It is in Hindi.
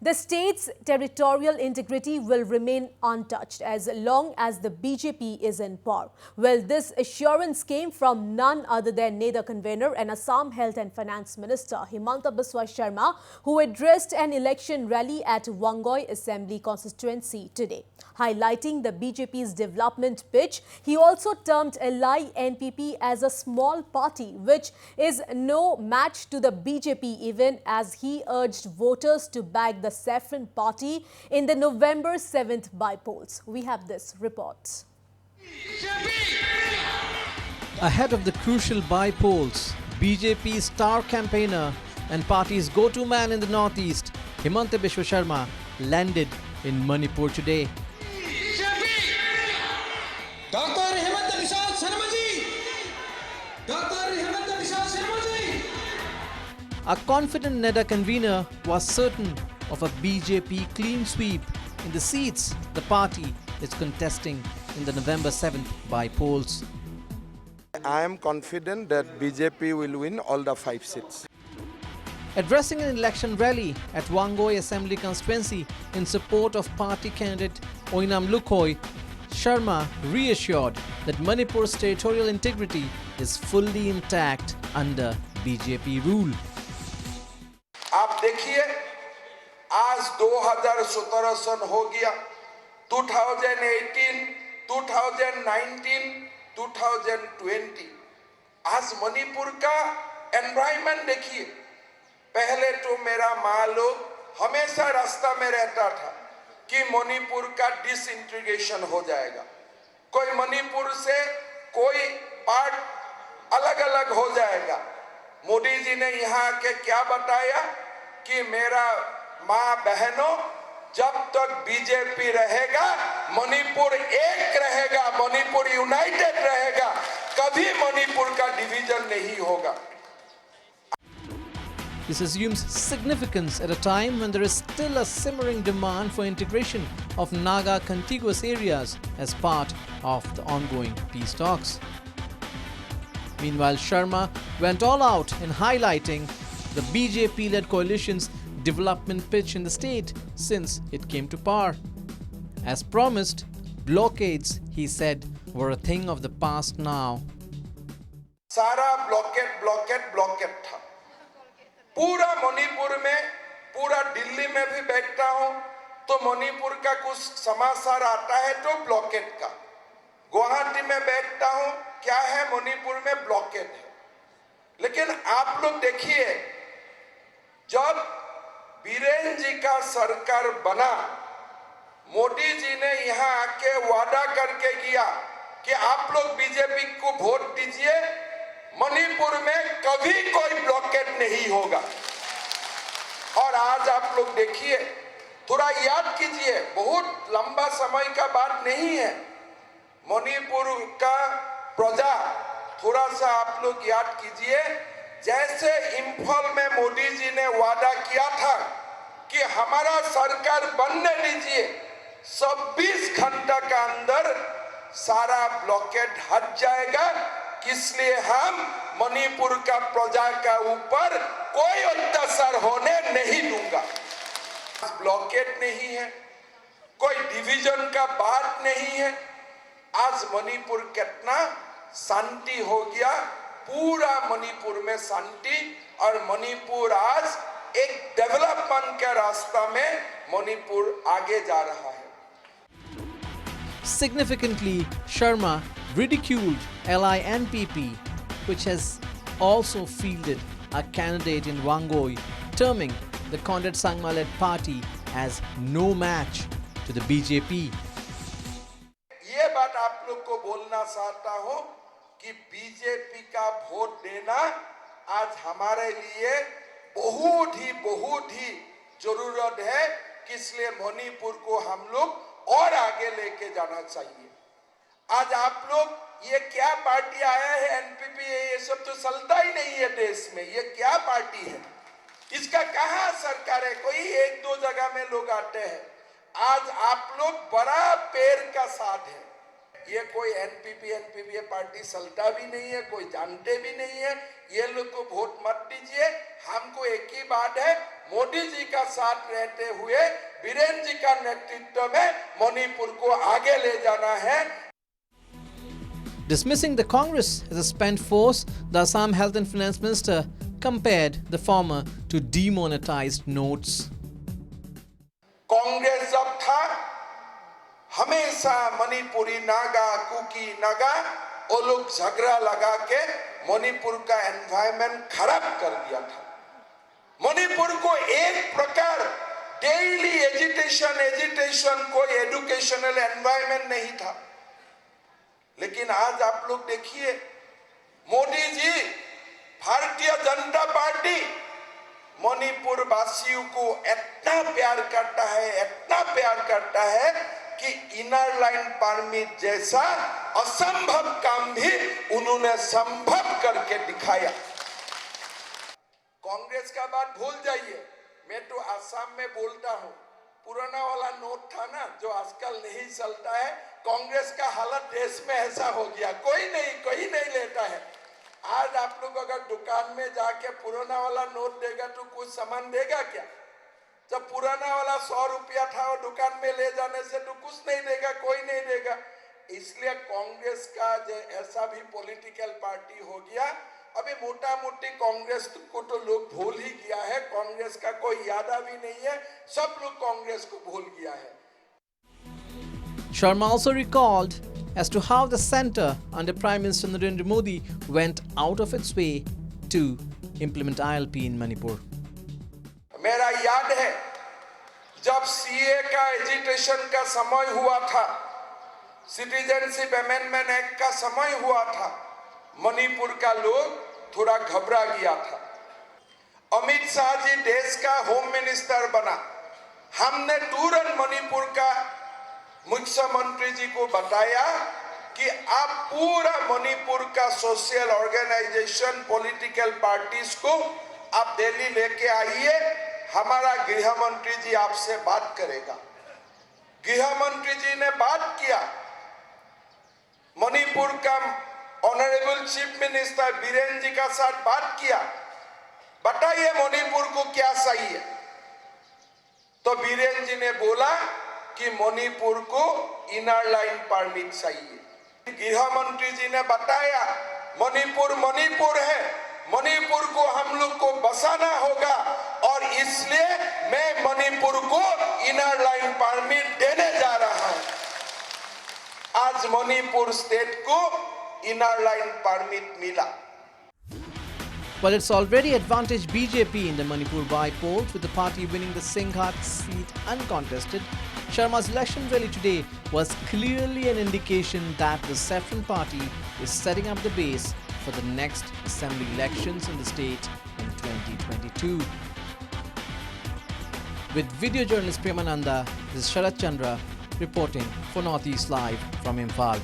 The state's territorial integrity will remain untouched as long as the BJP is in power. Well, this assurance came from none other than NEDA convener and Assam Health and Finance Minister Himanta Biswa Sharma, who addressed an election rally at Wangoi Assembly constituency today. Highlighting the BJP's development pitch, he also termed LI NPP as a small party, which is no match to the BJP, even as he urged voters to back the Saffron party in the November 7th by-polls. We have this report. Ahead of the crucial by-polls, BJP's star campaigner and party's go-to man in the northeast, Himanta Biswa Sharma, landed in Manipur today. Dr. Himanta Biswa Sharma ji! Dr. Himanta Biswa Sharma ji! A confident NEDA convener was certain of a BJP clean sweep in the seats the party is contesting in the November 7th by-polls. I am confident that BJP will win all the 5 seats. Addressing an election rally at Wangoi Assembly constituency in support of party candidate Oinam Lukhoi, Sharma reassured that Manipur's territorial integrity is fully intact under BJP rule. आप देखिए आज 2017 सन हो गया, 2018, 2019, 2020। आज मणिपुर का एनवायरनमेंट देखिए। पहले तो मेरा माँ लोग हमेशा रास्ता में रहता था कि मणिपुर का डिसइंटीग्रेशन हो जाएगा, कोई मणिपुर से कोई पार्ट अलग अलग हो जाएगा। मोदी जी ने यहाँ आके क्या बताया कि मेरा माँ बहनों, जब तक बीजेपी रहेगा मणिपुर एक रहेगा, मणिपुर यूनाइटेड रहेगा, कभी मणिपुर का डिवीजन नहीं होगा। This assumes significance at a time when there is still a simmering demand for integration of Naga contiguous areas as part of the ongoing peace talks. Meanwhile, Sharma went all out in highlighting the BJP-led coalition's development pitch in the state since it came to power. As promised, blockades, he said, were a thing of the past now. सारा ब्लॉकेट था। पूरा मणिपुर में, पूरा दिल्ली में भी बैठता हूँ तो मणिपुर का कुछ समाचार आता है तो ब्लॉकेट का। गुवाहाटी में बैठता हूँ, क्या है मणिपुर में ब्लॉकेट है। लेकिन आप लोग देखिए, जब बीरेन जी का सरकार बना, मोदी जी ने यहाँ आके वादा करके गया कि आप लोग बीजेपी को वोट दीजिए, मणिपुर में कभी कोई ब्लॉकेट नहीं होगा। और आज आप लोग देखिए, थोड़ा याद कीजिए, बहुत लंबा समय का बात नहीं है। मणिपुर का प्रजा, थोड़ा सा आप लोग याद कीजिए, जैसे इंफॉल में मोदी जी ने वादा किया था कि हमारा सरकार बनने दीजिए, 26 घंटा का अंदर सारा ब्लॉकेट हट जाएगा। इसलिए हम मणिपुर का प्रजा का ऊपर कोई अत्याचार होने नहीं दूंगा। ब्लॉकेट नहीं है, कोई डिवीजन का बात नहीं है। आज मणिपुर कितना शांति हो गया, पूरा मणिपुर में शांति, और मणिपुर आज एक डेवलपमेंट के रास्ता में मणिपुर आगे जा रहा है। Significantly, Sharma ridiculed LI NPP, which has also fielded a candidate in Wangoi, terming the Conrad Sangma-led party as no match to the BJP. ये बात आप लोग को बोलना चाहता हूँ कि बीजेपी का वोट देना आज हमारे लिए बहुत ही जरूरत है, इसलिए मणिपुर को हम लोग और आगे लेके जाना चाहिए। आज आप लोग, ये क्या पार्टी आया है एनपीपी, ये सब तो चलता ही नहीं है देश में। ये क्या पार्टी है, इसका कहाँ सरकार है? कोई 1-2 जगह में लोग आते हैं। आज आप लोग बड़ा पेड़ का साथ है। ये कोई एनपीपी पार्टी चलता भी नहीं है, कोई जानते भी नहीं है। ये लोग को वोट मत दीजिए। हमको एक ही बात है, मोदी जी का साथ रहते हुए बीरेन जी का नेतृत्व में मणिपुर को आगे ले जाना है। Dismissing the Congress as a spent force, the Assam Health and Finance Minister compared the former to demonetized notes. Congress जब था हमेशा मणिपुरी नागा, कुकी नागा वो लोग झगड़ा लगा के मणिपुर का एनवायरनमेंट खराब कर दिया था। मणिपुर को एक प्रकार डेली एजिटेशन कोई एजुकेशनल एनवायरनमेंट नहीं था। लेकिन आज आप लोग देखिए, मोदी जी, भारतीय जनता पार्टी मणिपुर वासियों को इतना प्यार करता है कि इनर लाइन परमिट जैसा असंभव काम भी उन्होंने संभव करके दिखाया। कांग्रेस का बात भूल जाइए, मैं तो असम में बोलता हूँ, पुराना वाला नोट था ना जो आजकल नहीं चलता है। कांग्रेस का हालत देश में ऐसा हो गया, कोई नहीं लेता है। आज आप लोग अगर दुकान में जाके पुराना वाला नोट देगा तो कुछ सामान देगा क्या? जब पुराना वाला 100 रुपया था और दुकान में ले जाने से तो कुछ नहीं देगा, कोई नहीं देगा। इसलिए कांग्रेस का जो ऐसा भी पॉलिटिकल पार्टी हो गया, अभी मोटा मोटी कांग्रेस को तो लोग भूल ही गया है। कांग्रेस का कोई यादा भी नहीं है, सब लोग कांग्रेस को भूल गया है। Sharma also recalled as to how the centre under Prime Minister Narendra Modi went out of its way to implement ILP in Manipur. मेरा याद है जब सीए का एजिटेशन का समय हुआ था, सिटीजनशिप अमेंडमेंट एक्ट का समय हुआ था, मणिपुर का लोग थोड़ा घबरा गया था। अमित शाह जी देश का होम मिनिस्टर बना, हमने तुरंत मणिपुर का मुख्यमंत्री जी को बताया कि आप पूरा मणिपुर का सोशल ऑर्गेनाइजेशन, पॉलिटिकल पार्टीज को आप दिल्ली लेके आइए, हमारा गृह मंत्री जी आपसे बात करेगा। गृह मंत्री जी ने बात किया, मणिपुर का ऑनरेबल चीफ मिनिस्टर बीरेन जी का साथ बात किया, बताइए मणिपुर को क्या चाहिए। तो बीरेन जी ने बोला कि मणिपुर को इनर लाइन परमिट चाहिए। गृह मंत्री जी ने बताया मणिपुर है, मणिपुर को हम लोग को बसाना होगा और इसलिए मैं मणिपुर को इनर लाइन परमिट देने जा रहा हूं। आज मणिपुर स्टेट को इनर लाइन परमिट मिला। But it's already advantaged BJP in the Manipur by-polls, with the party winning the Singhat seat uncontested. Sharma's election rally today was clearly an indication that the Saffron Party is setting up the base for the next assembly elections in the state in 2022. With video journalist Premananda, this is Sharat Chandra reporting for Northeast Live from Imphal.